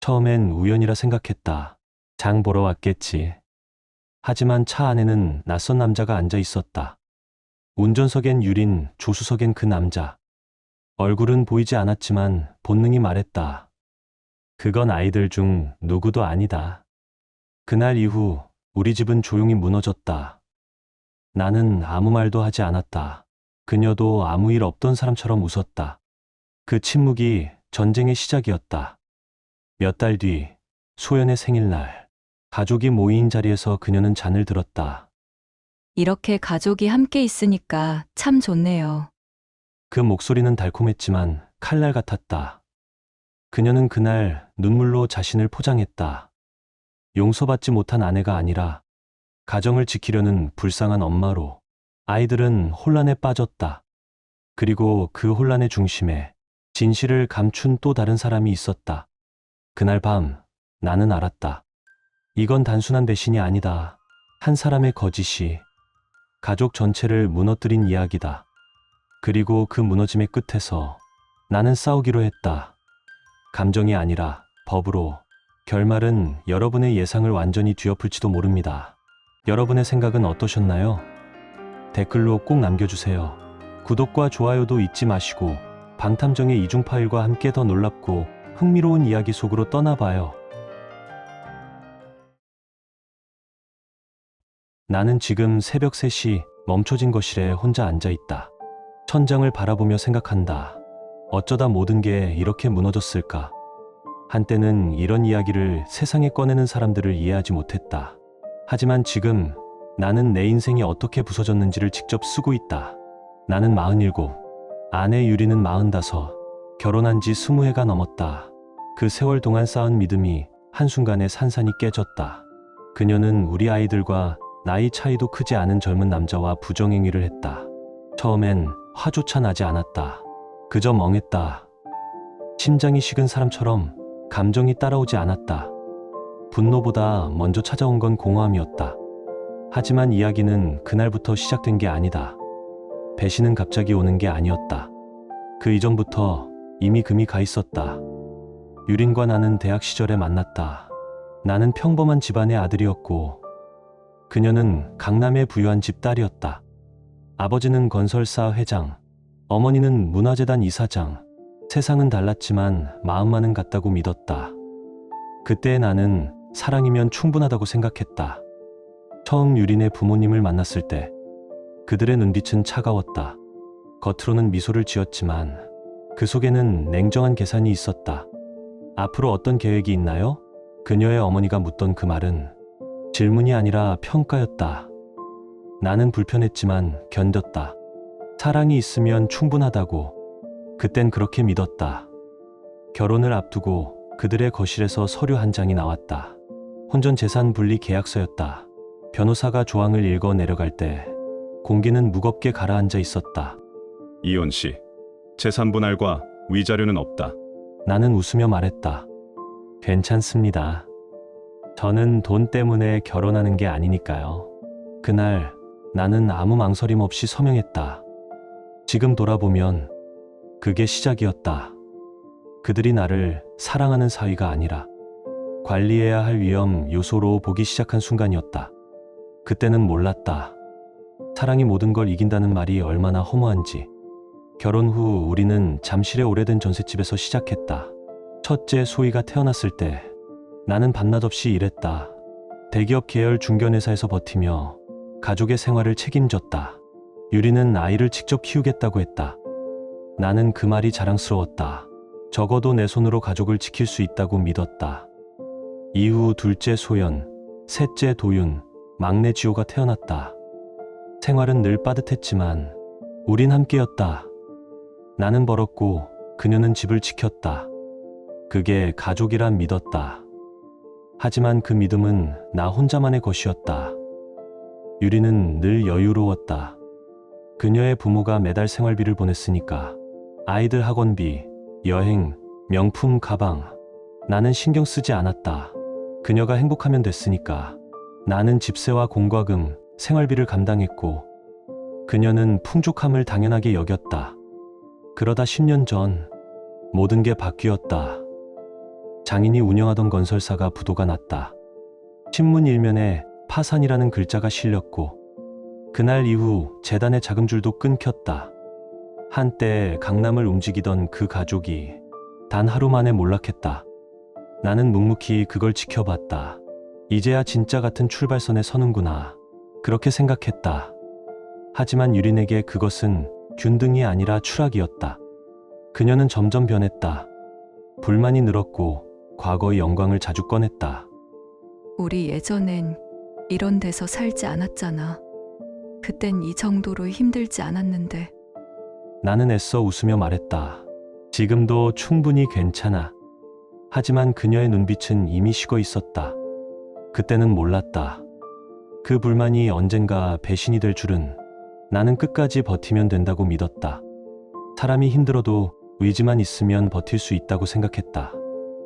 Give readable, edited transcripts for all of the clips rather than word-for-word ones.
처음엔 우연이라 생각했다. 장 보러 왔겠지. 하지만 차 안에는 낯선 남자가 앉아 있었다. 운전석엔 유린, 조수석엔 그 남자. 얼굴은 보이지 않았지만 본능이 말했다. 그건 아이들 중 누구도 아니다. 그날 이후 우리 집은 조용히 무너졌다. 나는 아무 말도 하지 않았다. 그녀도 아무 일 없던 사람처럼 웃었다. 그 침묵이 전쟁의 시작이었다. 몇 달 뒤, 소연의 생일날, 가족이 모인 자리에서 그녀는 잔을 들었다. 이렇게 가족이 함께 있으니까 참 좋네요. 그 목소리는 달콤했지만 칼날 같았다. 그녀는 그날 눈물로 자신을 포장했다. 용서받지 못한 아내가 아니라 가정을 지키려는 불쌍한 엄마로. 아이들은 혼란에 빠졌다. 그리고 그 혼란의 중심에 진실을 감춘 또 다른 사람이 있었다. 그날 밤 나는 알았다. 이건 단순한 배신이 아니다. 한 사람의 거짓이 가족 전체를 무너뜨린 이야기다. 그리고 그 무너짐의 끝에서 나는 싸우기로 했다. 감정이 아니라 법으로. 결말은 여러분의 예상을 완전히 뒤엎을지도 모릅니다. 여러분의 생각은 어떠셨나요? 댓글로 꼭 남겨주세요. 구독과 좋아요도 잊지 마시고 방탐정의 이중 파일과 함께 더 놀랍고 흥미로운 이야기 속으로 떠나봐요. 나는 지금 새벽 3시 멈춰진 거실에 혼자 앉아있다. 천장을 바라보며 생각한다. 어쩌다 모든 게 이렇게 무너졌을까? 한때는 이런 이야기를 세상에 꺼내는 사람들을 이해하지 못했다. 하지만 지금 나는 내 인생이 어떻게 부서졌는지를 직접 쓰고 있다. 나는 47, 아내 유리는 45, 결혼한 지 20해가 넘었다. 그 세월 동안 쌓은 믿음이 한순간에 산산이 깨졌다. 그녀는 우리 아이들과 나이 차이도 크지 않은 젊은 남자와 부정행위를 했다. 처음엔 화조차 나지 않았다. 그저 멍했다. 심장이 식은 사람처럼 감정이 따라오지 않았다. 분노보다 먼저 찾아온 건 공허함이었다. 하지만 이야기는 그날부터 시작된 게 아니다. 배신은 갑자기 오는 게 아니었다. 그 이전부터 이미 금이 가 있었다. 유린과 나는 대학 시절에 만났다. 나는 평범한 집안의 아들이었고 그녀는 강남의 부유한 집 딸이었다. 아버지는 건설사 회장, 어머니는 문화재단 이사장. 세상은 달랐지만 마음만은 같다고 믿었다. 그때 나는 사랑이면 충분하다고 생각했다. 처음 유린의 부모님을 만났을 때 그들의 눈빛은 차가웠다. 겉으로는 미소를 지었지만 그 속에는 냉정한 계산이 있었다. 앞으로 어떤 계획이 있나요? 그녀의 어머니가 묻던 그 말은 질문이 아니라 평가였다. 나는 불편했지만 견뎠다. 사랑이 있으면 충분하다고. 그땐 그렇게 믿었다. 결혼을 앞두고 그들의 거실에서 서류 한 장이 나왔다. 혼전 재산 분리 계약서였다. 변호사가 조항을 읽어 내려갈 때 공기는 무겁게 가라앉아 있었다. 이혼 시 재산 분할과 위자료는 없다. 나는 웃으며 말했다. 괜찮습니다. 저는 돈 때문에 결혼하는 게 아니니까요. 그날 나는 아무 망설임 없이 서명했다. 지금 돌아보면 그게 시작이었다. 그들이 나를 사랑하는 사위가 아니라 관리해야 할 위험 요소로 보기 시작한 순간이었다. 그때는 몰랐다. 사랑이 모든 걸 이긴다는 말이 얼마나 허무한지. 결혼 후 우리는 잠실의 오래된 전셋집에서 시작했다. 첫째 소희가 태어났을 때 나는 밤낮 없이 일했다. 대기업 계열 중견회사에서 버티며 가족의 생활을 책임졌다. 유리는 아이를 직접 키우겠다고 했다. 나는 그 말이 자랑스러웠다. 적어도 내 손으로 가족을 지킬 수 있다고 믿었다. 이후 둘째 소연, 셋째 도윤, 막내 지호가 태어났다. 생활은 늘 빠듯했지만 우린 함께였다. 나는 벌었고 그녀는 집을 지켰다. 그게 가족이란 믿었다. 하지만 그 믿음은 나 혼자만의 것이었다. 유리는 늘 여유로웠다. 그녀의 부모가 매달 생활비를 보냈으니까. 아이들 학원비, 여행, 명품 가방. 나는 신경 쓰지 않았다. 그녀가 행복하면 됐으니까. 나는 집세와 공과금, 생활비를 감당했고 그녀는 풍족함을 당연하게 여겼다. 그러다 10년 전 모든 게 바뀌었다. 장인이 운영하던 건설사가 부도가 났다. 신문 일면에 파산이라는 글자가 실렸고 그날 이후 재단의 자금줄도 끊겼다. 한때 강남을 움직이던 그 가족이 단 하루 만에 몰락했다. 나는 묵묵히 그걸 지켜봤다. 이제야 진짜 같은 출발선에 서는구나. 그렇게 생각했다. 하지만 유린에게 그것은 균등이 아니라 추락이었다. 그녀는 점점 변했다. 불만이 늘었고 과거의 영광을 자주 꺼냈다. 우리 예전엔 이런 데서 살지 않았잖아. 그땐 이 정도로 힘들지 않았는데. 나는 애써 웃으며 말했다. 지금도 충분히 괜찮아. 하지만 그녀의 눈빛은 이미 식어 있었다. 그때는 몰랐다. 그 불만이 언젠가 배신이 될 줄은. 나는 끝까지 버티면 된다고 믿었다. 사람이 힘들어도 의지만 있으면 버틸 수 있다고 생각했다.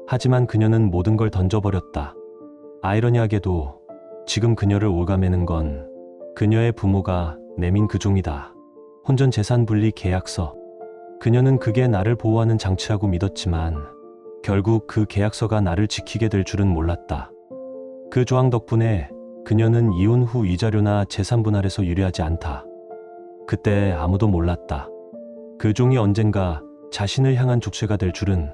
하지만 그녀는 모든 걸 던져버렸다. 아이러니하게도 지금 그녀를 올가매는 건 그녀의 부모가 내민 그 종이다. 혼전 재산 분리 계약서. 그녀는 그게 나를 보호하는 장치라고 믿었지만 결국 그 계약서가 나를 지키게 될 줄은 몰랐다. 그 조항 덕분에 그녀는 이혼 후 위자료나 재산 분할에서 유리하지 않다. 그때 아무도 몰랐다. 그 종이 언젠가 자신을 향한 족쇄가 될 줄은.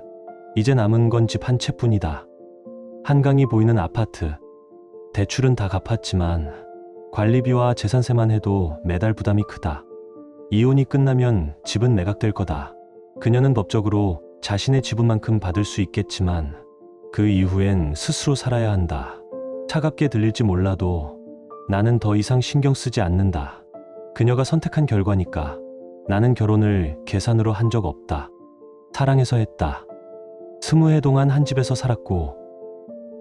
이제 남은 건 집 한 채뿐이다. 한강이 보이는 아파트. 대출은 다 갚았지만 관리비와 재산세만 해도 매달 부담이 크다. 이혼이 끝나면 집은 매각될 거다. 그녀는 법적으로 자신의 지분만큼 받을 수 있겠지만 그 이후엔 스스로 살아야 한다. 차갑게 들릴지 몰라도 나는 더 이상 신경 쓰지 않는다. 그녀가 선택한 결과니까. 나는 결혼을 계산으로 한 적 없다. 사랑해서 했다. 20해 동안 한 집에서 살았고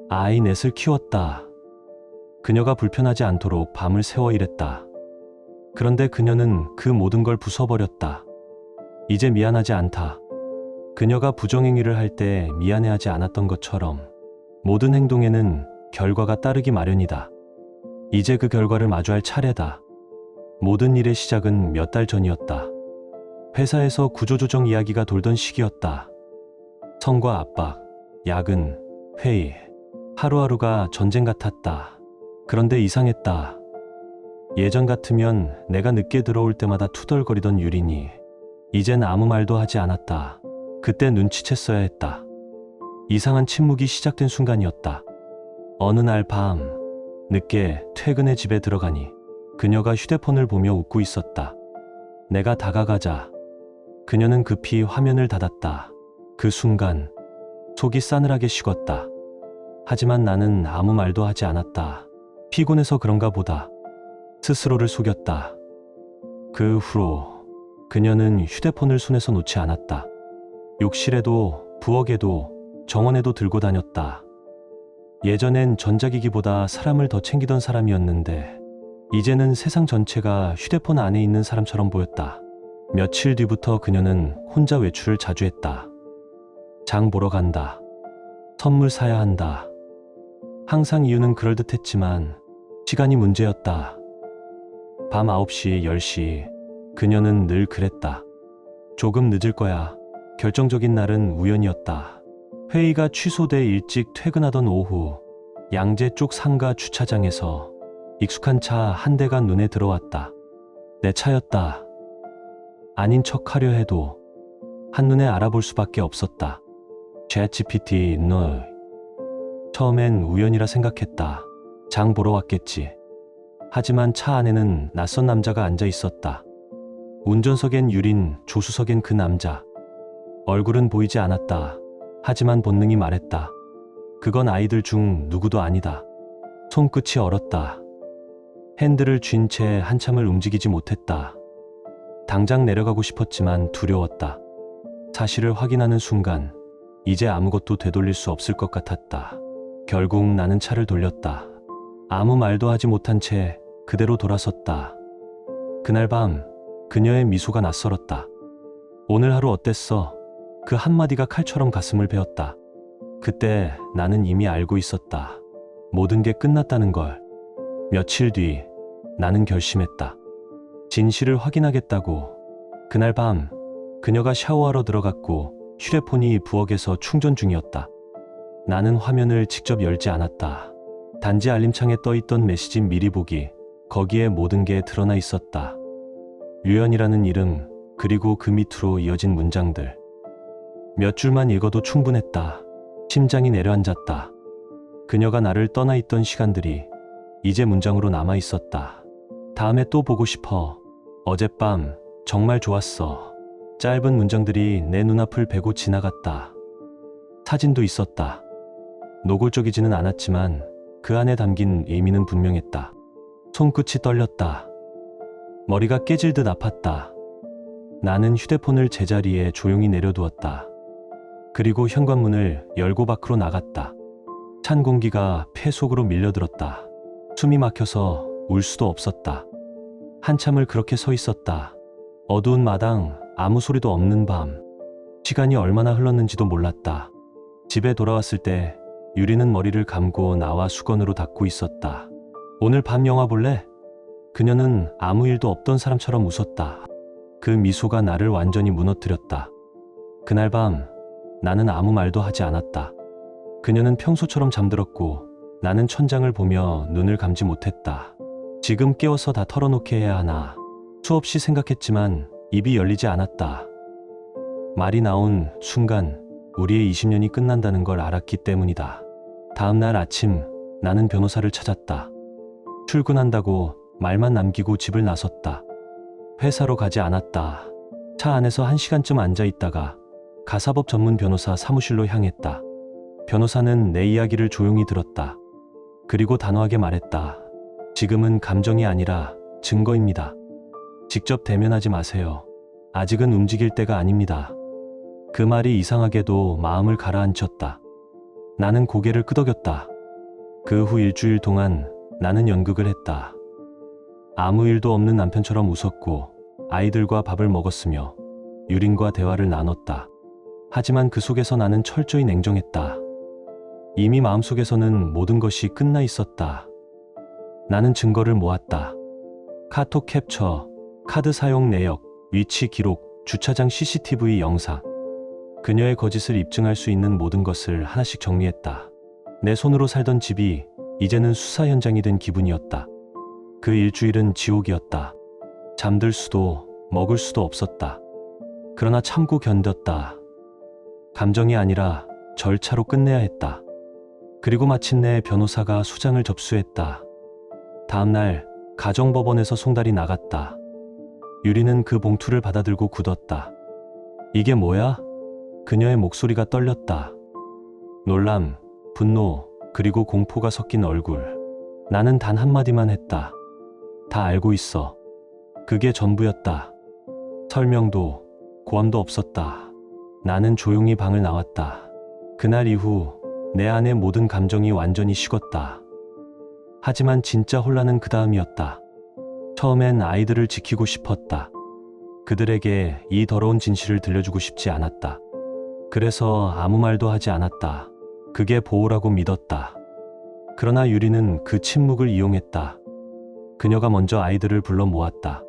아이 넷을 키웠다. 그녀가 불편하지 않도록 밤을 새워 일했다. 그런데 그녀는 그 모든 걸 부숴버렸다. 이제 미안하지 않다. 그녀가 부정행위를 할 때 미안해하지 않았던 것처럼 모든 행동에는 결과가 따르기 마련이다. 이제 그 결과를 마주할 차례다. 모든 일의 시작은 몇 달 전이었다. 회사에서 구조조정 이야기가 돌던 시기였다. 성과 압박, 야근, 회의. 하루하루가 전쟁 같았다. 그런데 이상했다. 예전 같으면 내가 늦게 들어올 때마다 투덜거리던 유린이 이젠 아무 말도 하지 않았다. 그때 눈치챘어야 했다. 이상한 침묵이 시작된 순간이었다. 어느 날 밤, 늦게 퇴근해 집에 들어가니 그녀가 휴대폰을 보며 웃고 있었다. 내가 다가가자 그녀는 급히 화면을 닫았다. 그 순간 속이 싸늘하게 식었다. 하지만 나는 아무 말도 하지 않았다. 피곤해서 그런가 보다. 스스로를 속였다. 그 후로 그녀는 휴대폰을 손에서 놓지 않았다. 욕실에도 부엌에도 정원에도 들고 다녔다. 예전엔 전자기기보다 사람을 더 챙기던 사람이었는데 이제는 세상 전체가 휴대폰 안에 있는 사람처럼 보였다. 며칠 뒤부터 그녀는 혼자 외출을 자주 했다. 장 보러 간다. 선물 사야 한다. 항상 이유는 그럴듯했지만 시간이 문제였다. 밤 9시, 10시 그녀는 늘 그랬다. 조금 늦을 거야. 결정적인 날은 우연이었다. 회의가 취소돼 일찍 퇴근하던 오후 양재 쪽 상가 주차장에서 익숙한 차 한 대가 눈에 들어왔다. 내 차였다. 아닌 척하려 해도 한눈에 알아볼 수밖에 없었다. ChatGPT 너. 처음엔 우연이라 생각했다. 장 보러 왔겠지. 하지만 차 안에는 낯선 남자가 앉아 있었다. 운전석엔 유린, 조수석엔 그 남자. 얼굴은 보이지 않았다. 하지만 본능이 말했다. 그건 아이들 중 누구도 아니다. 손끝이 얼었다. 핸들을 쥔 채 한참을 움직이지 못했다. 당장 내려가고 싶었지만 두려웠다. 사실을 확인하는 순간 이제 아무것도 되돌릴 수 없을 것 같았다. 결국 나는 차를 돌렸다. 아무 말도 하지 못한 채 그대로 돌아섰다. 그날 밤 그녀의 미소가 낯설었다. 오늘 하루 어땠어? 그 한마디가 칼처럼 가슴을 베었다. 그때 나는 이미 알고 있었다. 모든 게 끝났다는 걸. 며칠 뒤 나는 결심했다. 진실을 확인하겠다고. 그날 밤 그녀가 샤워하러 들어갔고 휴대폰이 부엌에서 충전 중이었다. 나는 화면을 직접 열지 않았다. 단지 알림창에 떠있던 메시지 미리 보기, 거기에 모든 게 드러나 있었다. 류연이라는 이름, 그리고 그 밑으로 이어진 문장들. 몇 줄만 읽어도 충분했다. 심장이 내려앉았다. 그녀가 나를 떠나 있던 시간들이 이제 문장으로 남아 있었다. 다음에 또 보고 싶어. 어젯밤 정말 좋았어. 짧은 문장들이 내 눈앞을 베고 지나갔다. 사진도 있었다. 노골적이지는 않았지만 그 안에 담긴 의미는 분명했다. 손끝이 떨렸다. 머리가 깨질 듯 아팠다. 나는 휴대폰을 제자리에 조용히 내려두었다. 그리고 현관문을 열고 밖으로 나갔다. 찬 공기가 폐 속으로 밀려들었다. 숨이 막혀서 울 수도 없었다. 한참을 그렇게 서 있었다. 어두운 마당, 아무 소리도 없는 밤. 시간이 얼마나 흘렀는지도 몰랐다. 집에 돌아왔을 때 유리는 머리를 감고 나와 수건으로 닦고 있었다. 오늘 밤 영화 볼래? 그녀는 아무 일도 없던 사람처럼 웃었다. 그 미소가 나를 완전히 무너뜨렸다. 그날 밤 나는 아무 말도 하지 않았다. 그녀는 평소처럼 잠들었고 나는 천장을 보며 눈을 감지 못했다. 지금 깨워서 다 털어놓게 해야 하나. 수없이 생각했지만 입이 열리지 않았다. 말이 나온 순간 우리의 20년이 끝난다는 걸 알았기 때문이다. 다음 날 아침 나는 변호사를 찾았다. 출근한다고 말만 남기고 집을 나섰다. 회사로 가지 않았다. 차 안에서 1시간쯤 앉아 있다가 가사법 전문 변호사 사무실로 향했다. 변호사는 내 이야기를 조용히 들었다. 그리고 단호하게 말했다. 지금은 감정이 아니라 증거입니다. 직접 대면하지 마세요. 아직은 움직일 때가 아닙니다. 그 말이 이상하게도 마음을 가라앉혔다. 나는 고개를 끄덕였다. 그 후 일주일 동안 나는 연극을 했다. 아무 일도 없는 남편처럼 웃었고 아이들과 밥을 먹었으며 유린과 대화를 나눴다. 하지만 그 속에서 나는 철저히 냉정했다. 이미 마음속에서는 모든 것이 끝나 있었다. 나는 증거를 모았다. 카톡 캡처, 카드 사용 내역, 위치 기록, 주차장 CCTV 영상. 그녀의 거짓을 입증할 수 있는 모든 것을 하나씩 정리했다. 내 손으로 살던 집이 이제는 수사 현장이 된 기분이었다. 그 일주일은 지옥이었다. 잠들 수도 먹을 수도 없었다. 그러나 참고 견뎠다. 감정이 아니라 절차로 끝내야 했다. 그리고 마침내 변호사가 소장을 접수했다. 다음 날 가정법원에서 송달이 나갔다. 유리는 그 봉투를 받아들고 굳었다. 이게 뭐야? 그녀의 목소리가 떨렸다. 놀람, 분노, 그리고 공포가 섞인 얼굴. 나는 단 한마디만 했다. 다 알고 있어. 그게 전부였다. 설명도 고함도 없었다. 나는 조용히 방을 나왔다. 그날 이후 내 안의 모든 감정이 완전히 식었다. 하지만 진짜 혼란은 그 다음이었다. 처음엔 아이들을 지키고 싶었다. 그들에게 이 더러운 진실을 들려주고 싶지 않았다. 그래서 아무 말도 하지 않았다. 그게 보호라고 믿었다. 그러나 유리는 그 침묵을 이용했다. 그녀가 먼저 아이들을 불러 모았다.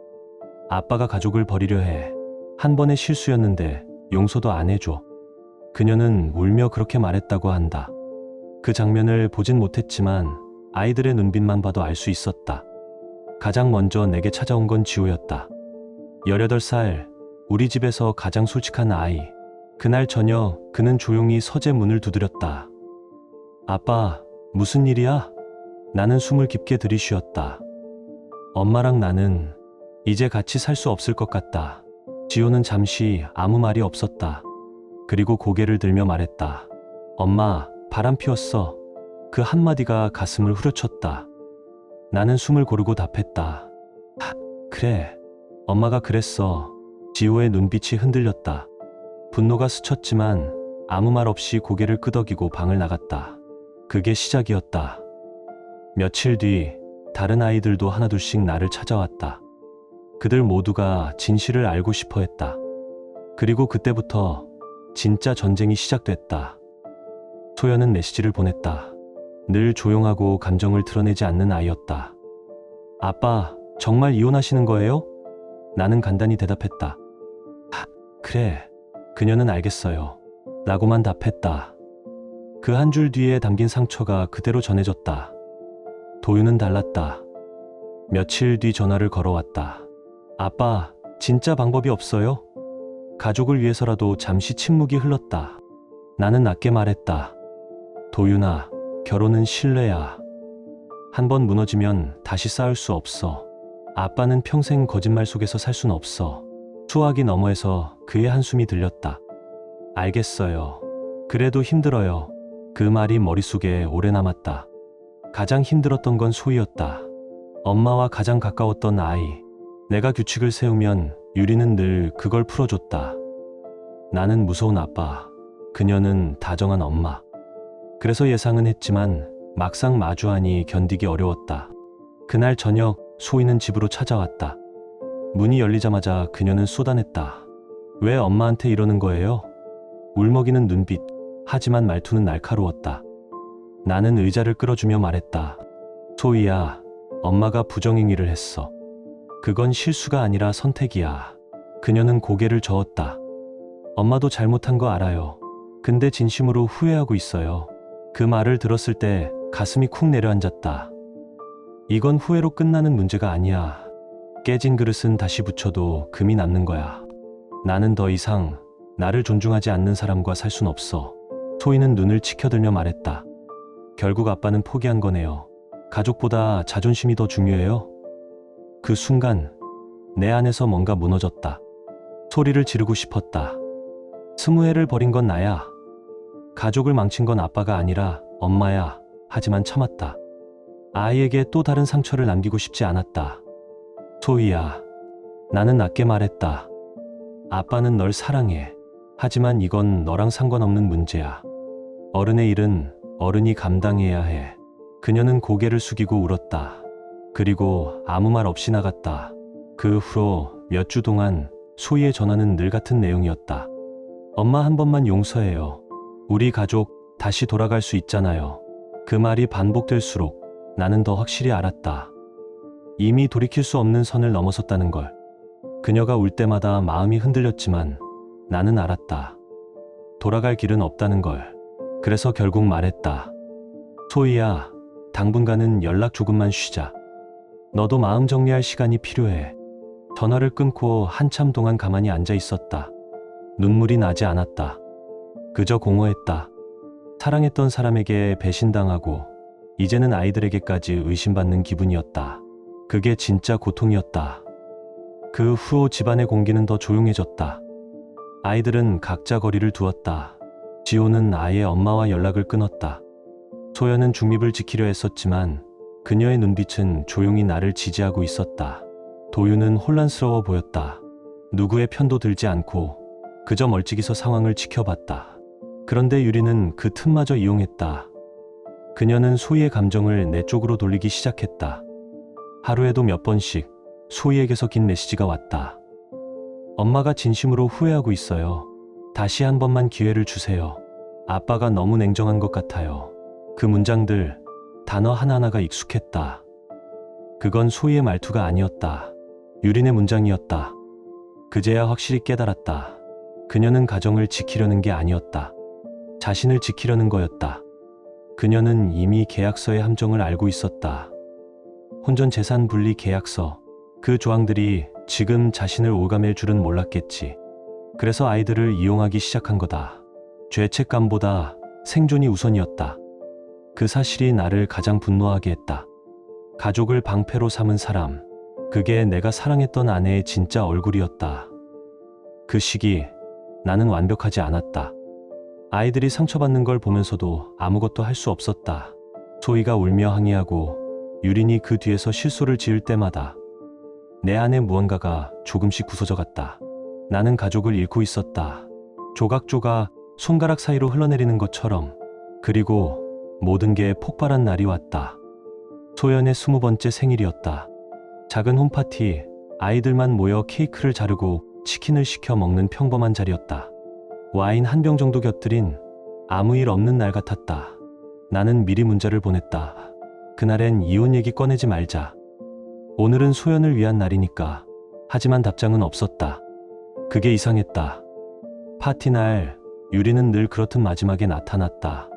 아빠가 가족을 버리려 해. 한 번의 실수였는데 용서도 안 해줘. 그녀는 울며 그렇게 말했다고 한다. 그 장면을 보진 못했지만 아이들의 눈빛만 봐도 알 수 있었다. 가장 먼저 내게 찾아온 건 지호였다. 18살, 우리 집에서 가장 솔직한 아이. 그날 저녁 그는 조용히 서재 문을 두드렸다. 아빠, 무슨 일이야? 나는 숨을 깊게 들이쉬었다. 엄마랑 나는 이제 같이 살 수 없을 것 같다. 지호는 잠시 아무 말이 없었다. 그리고 고개를 들며 말했다. 엄마, 바람 피웠어. 그 한마디가 가슴을 후려쳤다. 나는 숨을 고르고 답했다. 그래, 엄마가 그랬어. 지호의 눈빛이 흔들렸다. 분노가 스쳤지만 아무 말 없이 고개를 끄덕이고 방을 나갔다. 그게 시작이었다. 며칠 뒤 다른 아이들도 하나둘씩 나를 찾아왔다. 그들 모두가 진실을 알고 싶어 했다. 그리고 그때부터 진짜 전쟁이 시작됐다. 소연은 메시지를 보냈다. 늘 조용하고 감정을 드러내지 않는 아이였다. 아빠, 정말 이혼하시는 거예요? 나는 간단히 대답했다. 그래, 그녀는 알겠어요. 라고만 답했다. 그 한 줄 뒤에 담긴 상처가 그대로 전해졌다. 도윤은 달랐다. 며칠 뒤 전화를 걸어왔다. 아빠, 진짜 방법이 없어요? 가족을 위해서라도 잠시 침묵이 흘렀다. 나는 낮게 말했다. 도윤아, 결혼은 신뢰야. 한 번 무너지면 다시 쌓을 수 없어. 아빠는 평생 거짓말 속에서 살 순 없어. 수화기 너머에서 그의 한숨이 들렸다. 알겠어요. 그래도 힘들어요. 그 말이 머릿속에 오래 남았다. 가장 힘들었던 건 소희였다. 엄마와 가장 가까웠던 아이. 내가 규칙을 세우면 유리는 늘 그걸 풀어줬다. 나는 무서운 아빠. 그녀는 다정한 엄마. 그래서 예상은 했지만 막상 마주하니 견디기 어려웠다. 그날 저녁 소희는 집으로 찾아왔다. 문이 열리자마자 그녀는 쏟아냈다. 왜 엄마한테 이러는 거예요? 울먹이는 눈빛, 하지만 말투는 날카로웠다. 나는 의자를 끌어주며 말했다. 소희야, 엄마가 부정행위를 했어. 그건 실수가 아니라 선택이야. 그녀는 고개를 저었다. 엄마도 잘못한 거 알아요. 근데 진심으로 후회하고 있어요. 그 말을 들었을 때 가슴이 쿵 내려앉았다. 이건 후회로 끝나는 문제가 아니야. 깨진 그릇은 다시 붙여도 금이 남는 거야. 나는 더 이상 나를 존중하지 않는 사람과 살 순 없어. 소희는 눈을 치켜들며 말했다. 결국 아빠는 포기한 거네요. 가족보다 자존심이 더 중요해요? 그 순간 내 안에서 뭔가 무너졌다. 소리를 지르고 싶었다. 20회를 버린 건 나야. 가족을 망친 건 아빠가 아니라 엄마야. 하지만 참았다. 아이에게 또 다른 상처를 남기고 싶지 않았다. 소희야, 나는 낮게 말했다. 아빠는 널 사랑해. 하지만 이건 너랑 상관없는 문제야. 어른의 일은 어른이 감당해야 해. 그녀는 고개를 숙이고 울었다. 그리고 아무 말 없이 나갔다. 그 후로 몇 주 동안 소희의 전화는 늘 같은 내용이었다. 엄마 한 번만 용서해요. 우리 가족 다시 돌아갈 수 있잖아요. 그 말이 반복될수록 나는 더 확실히 알았다. 이미 돌이킬 수 없는 선을 넘어섰다는 걸. 그녀가 울 때마다 마음이 흔들렸지만 나는 알았다. 돌아갈 길은 없다는 걸. 그래서 결국 말했다. 소희야, 당분간은 연락 조금만 쉬자. 너도 마음 정리할 시간이 필요해. 전화를 끊고 한참 동안 가만히 앉아 있었다. 눈물이 나지 않았다. 그저 공허했다. 사랑했던 사람에게 배신당하고 이제는 아이들에게까지 의심받는 기분이었다. 그게 진짜 고통이었다. 그 후 집안의 공기는 더 조용해졌다. 아이들은 각자 거리를 두었다. 지호는 아예 엄마와 연락을 끊었다. 소연은 중립을 지키려 했었지만 그녀의 눈빛은 조용히 나를 지지하고 있었다. 도윤은 혼란스러워 보였다. 누구의 편도 들지 않고 그저 멀찍이서 상황을 지켜봤다. 그런데 유리는 그 틈마저 이용했다. 그녀는 소희의 감정을 내 쪽으로 돌리기 시작했다. 하루에도 몇 번씩 소희에게서 긴 메시지가 왔다. 엄마가 진심으로 후회하고 있어요. 다시 한 번만 기회를 주세요. 아빠가 너무 냉정한 것 같아요. 그 문장들, 단어 하나하나가 익숙했다. 그건 소희의 말투가 아니었다. 유린의 문장이었다. 그제야 확실히 깨달았다. 그녀는 가정을 지키려는 게 아니었다. 자신을 지키려는 거였다. 그녀는 이미 계약서의 함정을 알고 있었다. 혼전 재산 분리 계약서. 그 조항들이 지금 자신을 올가맬 줄은 몰랐겠지. 그래서 아이들을 이용하기 시작한 거다. 죄책감보다 생존이 우선이었다. 그 사실이 나를 가장 분노하게 했다. 가족을 방패로 삼은 사람. 그게 내가 사랑했던 아내의 진짜 얼굴이었다. 그 시기 나는 완벽하지 않았다. 아이들이 상처받는 걸 보면서도 아무것도 할 수 없었다. 소희가 울며 항의하고 유린이 그 뒤에서 실소를 지을 때마다 내 안에 무언가가 조금씩 부서져 갔다. 나는 가족을 잃고 있었다. 조각조각 손가락 사이로 흘러내리는 것처럼. 그리고 모든 게 폭발한 날이 왔다. 소연의 20번째 생일이었다. 작은 홈파티, 아이들만 모여 케이크를 자르고 치킨을 시켜 먹는 평범한 자리였다. 와인 한 병 정도 곁들인 아무 일 없는 날 같았다. 나는 미리 문자를 보냈다. 그날엔 이혼 얘기 꺼내지 말자. 오늘은 소연을 위한 날이니까. 하지만 답장은 없었다. 그게 이상했다. 파티 날 유리는 늘 그렇듯 마지막에 나타났다.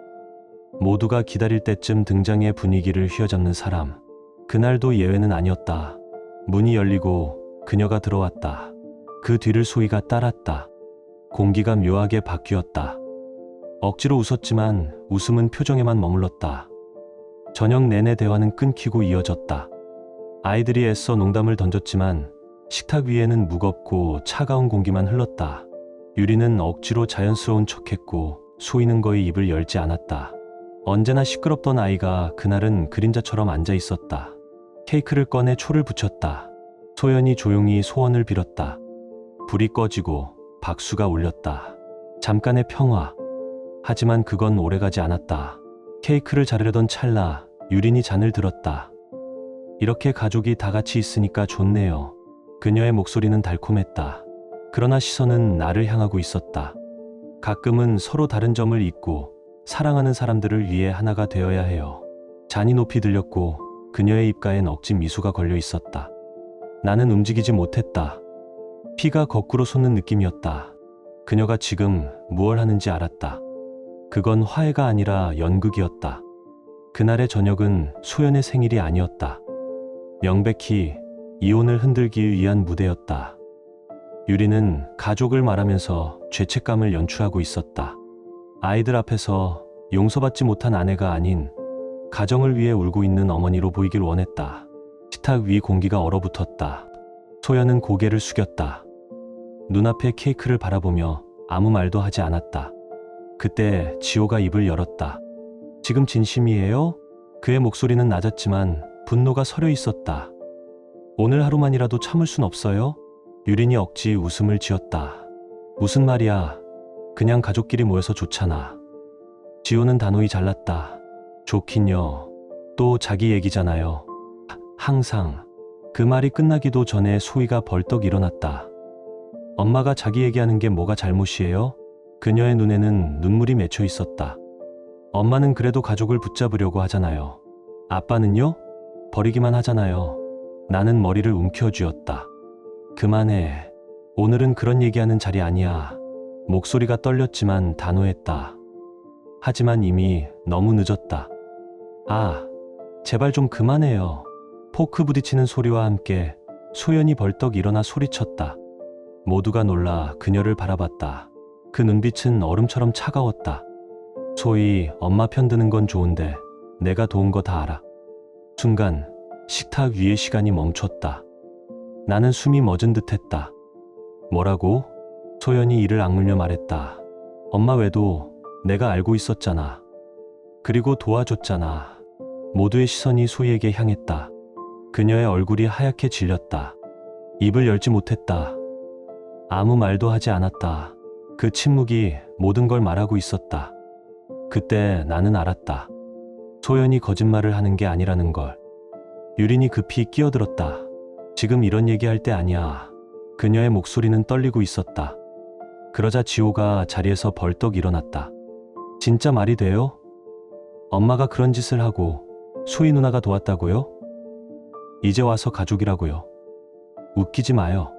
모두가 기다릴 때쯤 등장해 분위기를 휘어잡는 사람. 그날도 예외는 아니었다. 문이 열리고 그녀가 들어왔다. 그 뒤를 소희가 따랐다. 공기가 묘하게 바뀌었다. 억지로 웃었지만 웃음은 표정에만 머물렀다. 저녁 내내 대화는 끊기고 이어졌다. 아이들이 애써 농담을 던졌지만 식탁 위에는 무겁고 차가운 공기만 흘렀다. 유리는 억지로 자연스러운 척했고 소희는 거의 입을 열지 않았다. 언제나 시끄럽던 아이가 그날은 그림자처럼 앉아 있었다. 케이크를 꺼내 초를 붙였다. 소연이 조용히 소원을 빌었다. 불이 꺼지고 박수가 울렸다. 잠깐의 평화. 하지만 그건 오래가지 않았다. 케이크를 자르려던 찰나 유린이 잔을 들었다. 이렇게 가족이 다 같이 있으니까 좋네요. 그녀의 목소리는 달콤했다. 그러나 시선은 나를 향하고 있었다. 가끔은 서로 다른 점을 잊고 사랑하는 사람들을 위해 하나가 되어야 해요. 잔이 높이 들렸고 그녀의 입가엔 억지 미소가 걸려 있었다. 나는 움직이지 못했다. 피가 거꾸로 솟는 느낌이었다. 그녀가 지금 무얼 하는지 알았다. 그건 화해가 아니라 연극이었다. 그날의 저녁은 소연의 생일이 아니었다. 명백히 이혼을 흔들기 위한 무대였다. 유리는 가족을 말하면서 죄책감을 연출하고 있었다. 아이들 앞에서 용서받지 못한 아내가 아닌 가정을 위해 울고 있는 어머니로 보이길 원했다. 식탁 위 공기가 얼어붙었다. 소연은 고개를 숙였다. 눈앞의 케이크를 바라보며 아무 말도 하지 않았다. 그때 지호가 입을 열었다. 지금 진심이에요? 그의 목소리는 낮았지만 분노가 서려 있었다. 오늘 하루만이라도 참을 순 없어요? 유린이 억지 웃음을 지었다. 무슨 말이야. 그냥 가족끼리 모여서 좋잖아. 지호는 단호히 잘랐다. 좋긴요. 또 자기 얘기잖아요. 항상. 그 말이 끝나기도 전에 소희가 벌떡 일어났다. 엄마가 자기 얘기하는 게 뭐가 잘못이에요? 그녀의 눈에는 눈물이 맺혀 있었다. 엄마는 그래도 가족을 붙잡으려고 하잖아요. 아빠는요? 버리기만 하잖아요. 나는 머리를 움켜쥐었다. 그만해. 오늘은 그런 얘기하는 자리 아니야. 목소리가 떨렸지만 단호했다. 하지만 이미 너무 늦었다. 아, 제발 좀 그만해요. 포크 부딪히는 소리와 함께 소연이 벌떡 일어나 소리쳤다. 모두가 놀라 그녀를 바라봤다. 그 눈빛은 얼음처럼 차가웠다. 소희, 엄마 편드는 건 좋은데 내가 도운 거 다 알아. 순간 식탁 위의 시간이 멈췄다. 나는 숨이 멎은 듯했다. 뭐라고? 소연이 이를 악물며 말했다. 엄마 외도 내가 알고 있었잖아. 그리고 도와줬잖아. 모두의 시선이 소희에게 향했다. 그녀의 얼굴이 하얗게 질렸다. 입을 열지 못했다. 아무 말도 하지 않았다. 그 침묵이 모든 걸 말하고 있었다. 그때 나는 알았다. 소연이 거짓말을 하는 게 아니라는 걸. 유린이 급히 끼어들었다. 지금 이런 얘기할 때 아니야. 그녀의 목소리는 떨리고 있었다. 그러자 지호가 자리에서 벌떡 일어났다. 진짜 말이 돼요? 엄마가 그런 짓을 하고 소희 누나가 도왔다고요? 이제 와서 가족이라고요. 웃기지 마요.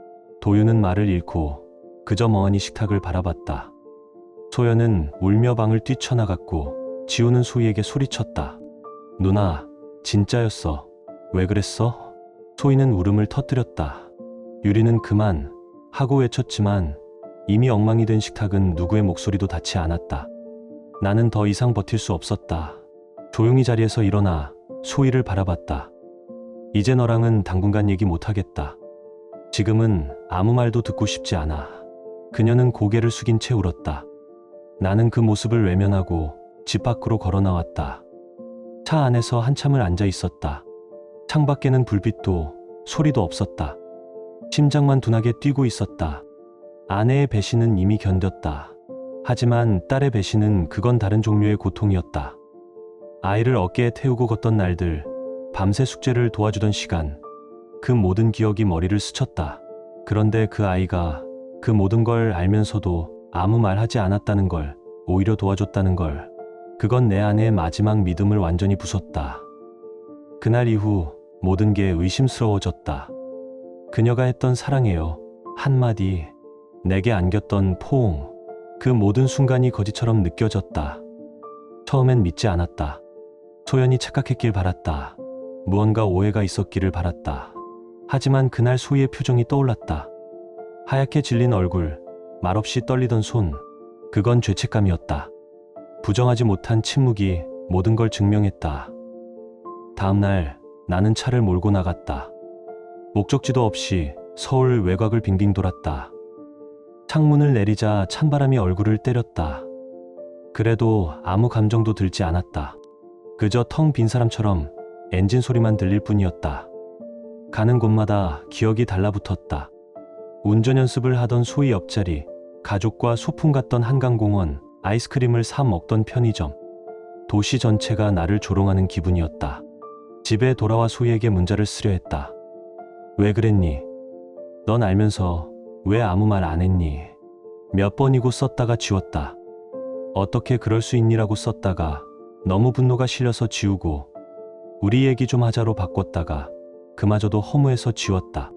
도윤은 말을 잃고 그저 멍하니 식탁을 바라봤다. 소연은 울며 방을 뛰쳐나갔고 지호는 소희에게 소리쳤다. 누나, 진짜였어. 왜 그랬어? 소희는 울음을 터뜨렸다. 유리는 그만 하고 외쳤지만 이미 엉망이 된 식탁은 누구의 목소리도 닿지 않았다. 나는 더 이상 버틸 수 없었다. 조용히 자리에서 일어나 소희를 바라봤다. 이제 너랑은 당분간 얘기 못하겠다. 지금은 아무 말도 듣고 싶지 않아. 그녀는 고개를 숙인 채 울었다. 나는 그 모습을 외면하고 집 밖으로 걸어 나왔다. 차 안에서 한참을 앉아 있었다. 창밖에는 불빛도 소리도 없었다. 심장만 둔하게 뛰고 있었다. 아내의 배신은 이미 견뎠다. 하지만 딸의 배신은 그건 다른 종류의 고통이었다. 아이를 어깨에 태우고 걷던 날들, 밤새 숙제를 도와주던 시간, 그 모든 기억이 머리를 스쳤다. 그런데 그 아이가 그 모든 걸 알면서도 아무 말 하지 않았다는 걸, 오히려 도와줬다는 걸, 그건 내 아내의 마지막 믿음을 완전히 부쉈다. 그날 이후 모든 게 의심스러워졌다. 그녀가 했던 사랑해요 한마디, 내게 안겼던 포옹, 그 모든 순간이 거짓처럼 느껴졌다. 처음엔 믿지 않았다. 소연이 착각했길 바랐다. 무언가 오해가 있었기를 바랐다. 하지만 그날 소희의 표정이 떠올랐다. 하얗게 질린 얼굴, 말없이 떨리던 손, 그건 죄책감이었다. 부정하지 못한 침묵이 모든 걸 증명했다. 다음 날 나는 차를 몰고 나갔다. 목적지도 없이 서울 외곽을 빙빙 돌았다. 창문을 내리자 찬바람이 얼굴을 때렸다. 그래도 아무 감정도 들지 않았다. 그저 텅 빈 사람처럼 엔진 소리만 들릴 뿐이었다. 가는 곳마다 기억이 달라붙었다. 운전 연습을 하던 소희 옆자리, 가족과 소풍 갔던 한강공원, 아이스크림을 사 먹던 편의점. 도시 전체가 나를 조롱하는 기분이었다. 집에 돌아와 소희에게 문자를 쓰려 했다. 왜 그랬니? 넌 알면서 왜 아무 말 안 했니? 몇 번이고 썼다가 지웠다. 어떻게 그럴 수 있니라고 썼다가 너무 분노가 실려서 지우고 우리 얘기 좀 하자로 바꿨다가 그마저도 허무해서 지웠다.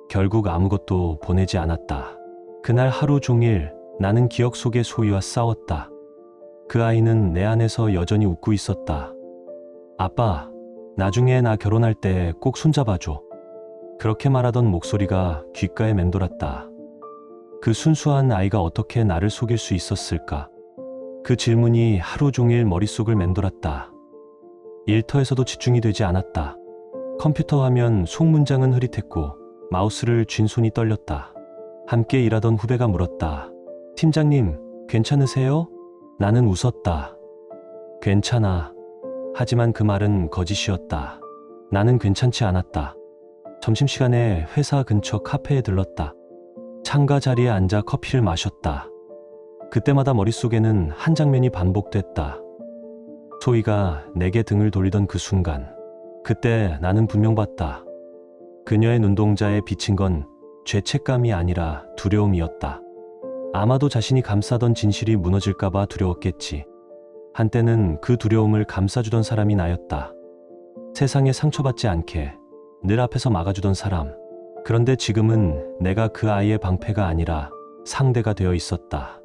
결국 아무것도 보내지 않았다. 그날 하루 종일 나는 기억 속의 소희와 싸웠다. 그 아이는 내 안에서 여전히 웃고 있었다. 아빠, 나중에 나 결혼할 때 꼭 손잡아줘. 그렇게 말하던 목소리가 귓가에 맴돌았다. 그 순수한 아이가 어떻게 나를 속일 수 있었을까? 그 질문이 하루 종일 머릿속을 맴돌았다. 일터에서도 집중이 되지 않았다. 컴퓨터 화면 속 문장은 흐릿했고 마우스를 쥔 손이 떨렸다. 함께 일하던 후배가 물었다. 팀장님, 괜찮으세요? 나는 웃었다. 괜찮아. 하지만 그 말은 거짓이었다. 나는 괜찮지 않았다. 점심시간에 회사 근처 카페에 들렀다. 창가 자리에 앉아 커피를 마셨다. 그때마다 머릿속에는 한 장면이 반복됐다. 소희가 내게 등을 돌리던 그 순간, 그때 나는 분명 봤다. 그녀의 눈동자에 비친 건 죄책감이 아니라 두려움이었다. 아마도 자신이 감싸던 진실이 무너질까봐 두려웠겠지. 한때는 그 두려움을 감싸주던 사람이 나였다. 세상에 상처받지 않게 늘 앞에서 막아주던 사람. 그런데 지금은 내가 그 아이의 방패가 아니라 상대가 되어 있었다.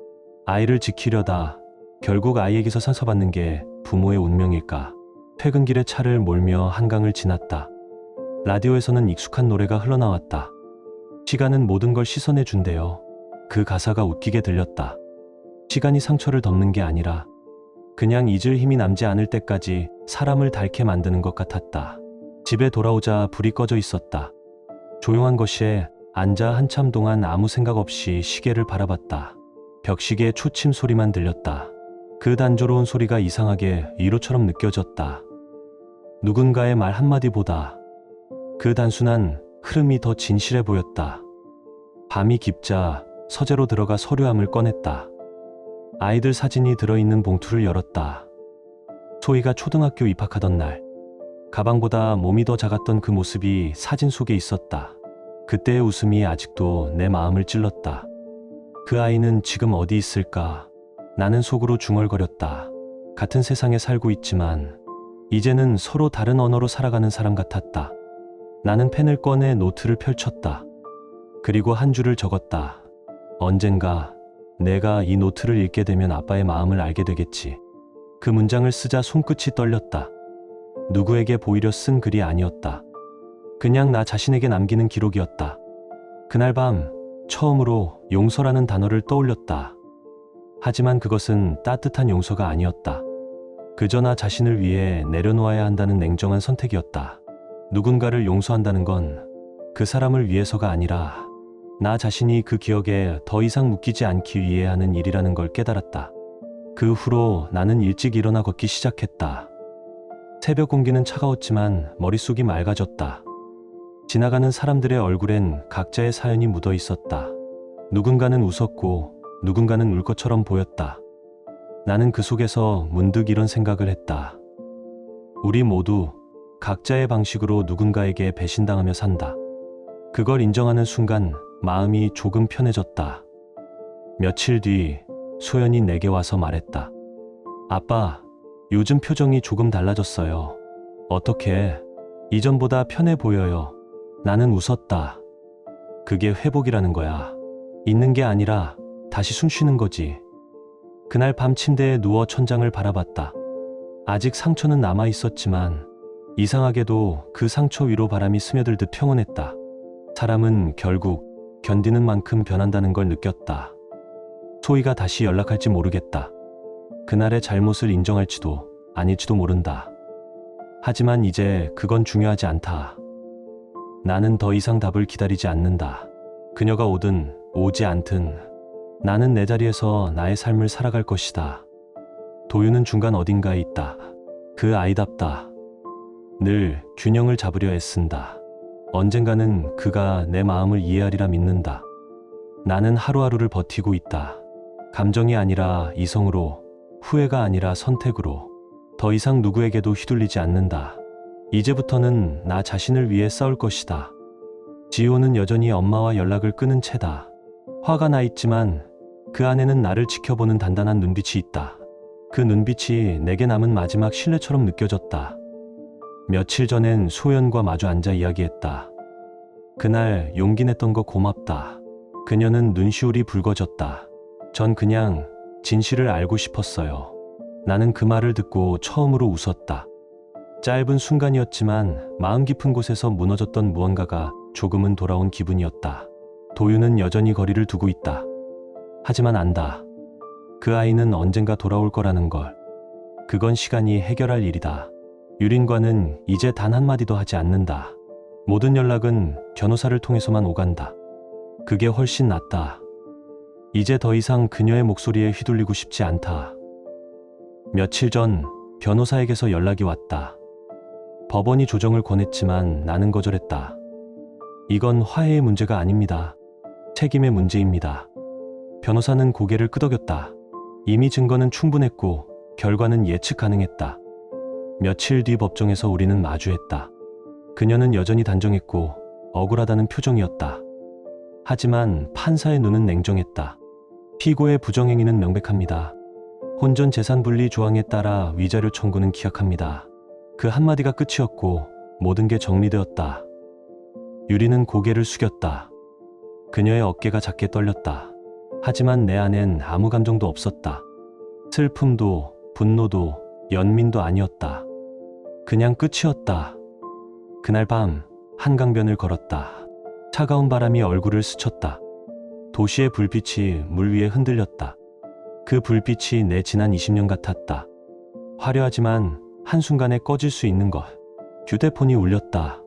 아이를 지키려다 결국 아이에게서 상처받는 게 부모의 운명일까? 퇴근길에 차를 몰며 한강을 지났다. 라디오에서는 익숙한 노래가 흘러나왔다. 시간은 모든 걸 씻어내 준대요. 그 가사가 웃기게 들렸다. 시간이 상처를 덮는 게 아니라 그냥 잊을 힘이 남지 않을 때까지 사람을 닳게 만드는 것 같았다. 집에 돌아오자 불이 꺼져 있었다. 조용한 거실에 앉아 한참 동안 아무 생각 없이 시계를 바라봤다. 벽시계의 초침 소리만 들렸다. 그 단조로운 소리가 이상하게 위로처럼 느껴졌다. 누군가의 말 한마디보다 그 단순한 흐름이 더 진실해 보였다. 밤이 깊자 서재로 들어가 서류함을 꺼냈다. 아이들 사진이 들어있는 봉투를 열었다. 소희가 초등학교 입학하던 날, 가방보다 몸이 더 작았던 그 모습이 사진 속에 있었다. 그때의 웃음이 아직도 내 마음을 찔렀다. 그 아이는 지금 어디 있을까? 나는 속으로 중얼거렸다. 같은 세상에 살고 있지만 이제는 서로 다른 언어로 살아가는 사람 같았다. 나는 펜을 꺼내 노트를 펼쳤다. 그리고 한 줄을 적었다. 언젠가 내가 이 노트를 읽게 되면 아빠의 마음을 알게 되겠지. 그 문장을 쓰자 손끝이 떨렸다. 누구에게 보이려 쓴 글이 아니었다. 그냥 나 자신에게 남기는 기록이었다. 그날 밤 처음으로 용서라는 단어를 떠올렸다. 하지만 그것은 따뜻한 용서가 아니었다. 그저 나 자신을 위해 내려놓아야 한다는 냉정한 선택이었다. 누군가를 용서한다는 건 그 사람을 위해서가 아니라 나 자신이 그 기억에 더 이상 묶이지 않기 위해 하는 일이라는 걸 깨달았다. 그 후로 나는 일찍 일어나 걷기 시작했다. 새벽 공기는 차가웠지만 머릿속이 맑아졌다. 지나가는 사람들의 얼굴엔 각자의 사연이 묻어 있었다. 누군가는 웃었고 누군가는 울 것처럼 보였다. 나는 그 속에서 문득 이런 생각을 했다. 우리 모두 각자의 방식으로 누군가에게 배신당하며 산다. 그걸 인정하는 순간 마음이 조금 편해졌다. 며칠 뒤 소연이 내게 와서 말했다. 아빠, 요즘 표정이 조금 달라졌어요. 어떻게? 이전보다 편해 보여요. 나는 웃었다. 그게 회복이라는 거야. 있는 게 아니라 다시 숨 쉬는 거지. 그날 밤 침대에 누워 천장을 바라봤다. 아직 상처는 남아 있었지만 이상하게도 그 상처 위로 바람이 스며들듯 평온했다. 사람은 결국 견디는 만큼 변한다는 걸 느꼈다. 소희가 다시 연락할지 모르겠다. 그날의 잘못을 인정할지도 아닐지도 모른다. 하지만 이제 그건 중요하지 않다. 나는 더 이상 답을 기다리지 않는다. 그녀가 오든 오지 않든 나는 내 자리에서 나의 삶을 살아갈 것이다. 도윤은 중간 어딘가에 있다. 그 아이답다. 늘 균형을 잡으려 애쓴다. 언젠가는 그가 내 마음을 이해하리라 믿는다. 나는 하루하루를 버티고 있다. 감정이 아니라 이성으로, 후회가 아니라 선택으로. 더 이상 누구에게도 휘둘리지 않는다. 이제부터는 나 자신을 위해 싸울 것이다. 지호는 여전히 엄마와 연락을 끊은 채다. 화가 나 있지만 그 안에는 나를 지켜보는 단단한 눈빛이 있다. 그 눈빛이 내게 남은 마지막 신뢰처럼 느껴졌다. 며칠 전엔 소연과 마주 앉아 이야기했다. 그날 용기 냈던 거 고맙다. 그녀는 눈시울이 붉어졌다. 전 그냥 진실을 알고 싶었어요. 나는 그 말을 듣고 처음으로 웃었다. 짧은 순간이었지만 마음 깊은 곳에서 무너졌던 무언가가 조금은 돌아온 기분이었다. 도윤은 여전히 거리를 두고 있다. 하지만 안다. 그 아이는 언젠가 돌아올 거라는 걸. 그건 시간이 해결할 일이다. 유린과는 이제 단 한마디도 하지 않는다. 모든 연락은 변호사를 통해서만 오간다. 그게 훨씬 낫다. 이제 더 이상 그녀의 목소리에 휘둘리고 싶지 않다. 며칠 전 변호사에게서 연락이 왔다. 법원이 조정을 권했지만 나는 거절했다. 이건 화해의 문제가 아닙니다. 책임의 문제입니다. 변호사는 고개를 끄덕였다. 이미 증거는 충분했고 결과는 예측 가능했다. 며칠 뒤 법정에서 우리는 마주했다. 그녀는 여전히 단정했고 억울하다는 표정이었다. 하지만 판사의 눈은 냉정했다. 피고의 부정행위는 명백합니다. 혼전 재산 분리 조항에 따라 위자료 청구는 기각합니다. 그 한마디가 끝이었고 모든 게 정리되었다. 유리는 고개를 숙였다. 그녀의 어깨가 작게 떨렸다. 하지만 내 안엔 아무 감정도 없었다. 슬픔도 분노도 연민도 아니었다. 그냥 끝이었다. 그날 밤 한강변을 걸었다. 차가운 바람이 얼굴을 스쳤다. 도시의 불빛이 물 위에 흔들렸다. 그 불빛이 내 지난 20년 같았다. 화려하지만 한순간에 꺼질 수 있는 것. 휴대폰이 울렸다.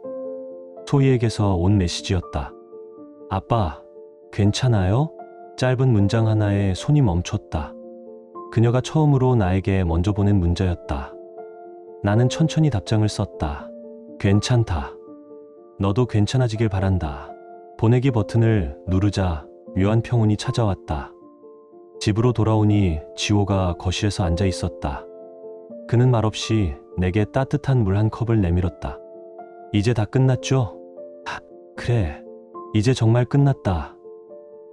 소희에게서 온 메시지였다. 아빠, 괜찮아요? 짧은 문장 하나에 손이 멈췄다. 그녀가 처음으로 나에게 먼저 보낸 문자였다. 나는 천천히 답장을 썼다. 괜찮다. 너도 괜찮아지길 바란다. 보내기 버튼을 누르자 묘한 평온이 찾아왔다. 집으로 돌아오니 지호가 거실에서 앉아 있었다. 그는 말없이 내게 따뜻한 물 한 컵을 내밀었다. 이제 다 끝났죠? 그래, 이제 정말 끝났다.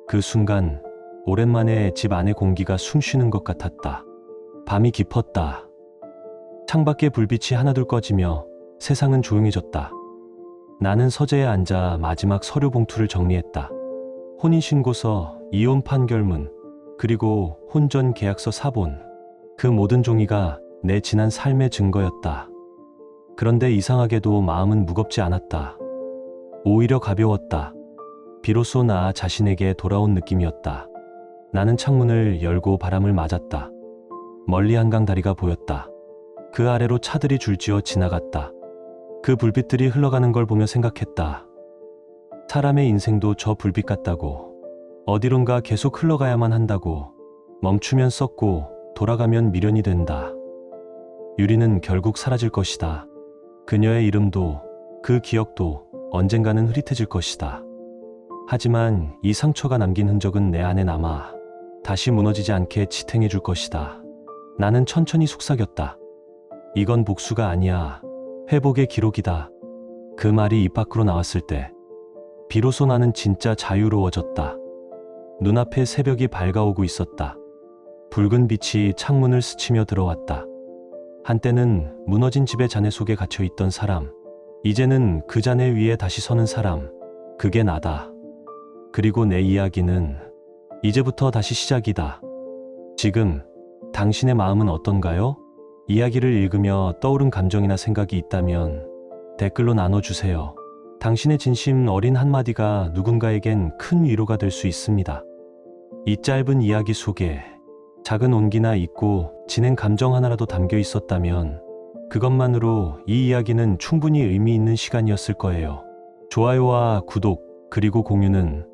그 순간 오랜만에 집 안의 공기가 숨 쉬는 것 같았다. 밤이 깊었다. 창밖에 불빛이 하나둘 꺼지며 세상은 조용해졌다. 나는 서재에 앉아 마지막 서류 봉투를 정리했다. 혼인신고서, 이혼 판결문, 그리고 혼전 계약서 사본. 그 모든 종이가 내 지난 삶의 증거였다. 그런데 이상하게도 마음은 무겁지 않았다. 오히려 가벼웠다. 비로소 나 자신에게 돌아온 느낌이었다. 나는 창문을 열고 바람을 맞았다. 멀리 한강 다리가 보였다. 그 아래로 차들이 줄지어 지나갔다. 그 불빛들이 흘러가는 걸 보며 생각했다. 사람의 인생도 저 불빛 같다고. 어디론가 계속 흘러가야만 한다고. 멈추면 썩고 돌아가면 미련이 된다. 유리는 결국 사라질 것이다. 그녀의 이름도 그 기억도 언젠가는 흐릿해질 것이다. 하지만 이 상처가 남긴 흔적은 내 안에 남아 다시 무너지지 않게 지탱해 줄 것이다. 나는 천천히 속삭였다. 이건 복수가 아니야. 회복의 기록이다. 그 말이 입 밖으로 나왔을 때 비로소 나는 진짜 자유로워졌다. 눈앞에 새벽이 밝아오고 있었다. 붉은 빛이 창문을 스치며 들어왔다. 한때는 무너진 집의 잔해 속에 갇혀있던 사람, 이제는 그 잔해 위에 다시 서는 사람, 그게 나다. 그리고 내 이야기는 이제부터 다시 시작이다. 지금 당신의 마음은 어떤가요? 이야기를 읽으며 떠오른 감정이나 생각이 있다면 댓글로 나눠주세요. 당신의 진심 어린 한마디가 누군가에겐 큰 위로가 될 수 있습니다. 이 짧은 이야기 속에 작은 온기나 잊고 지낸 감정 하나라도 담겨 있었다면 그것만으로 이 이야기는 충분히 의미 있는 시간이었을 거예요. 좋아요와 구독 그리고 공유는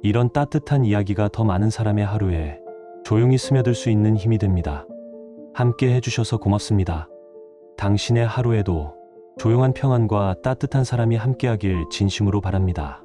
이런 따뜻한 이야기가 더 많은 사람의 하루에 조용히 스며들 수 있는 힘이 됩니다. 함께 해주셔서 고맙습니다. 당신의 하루에도 조용한 평안과 따뜻한 사람이 함께하길 진심으로 바랍니다.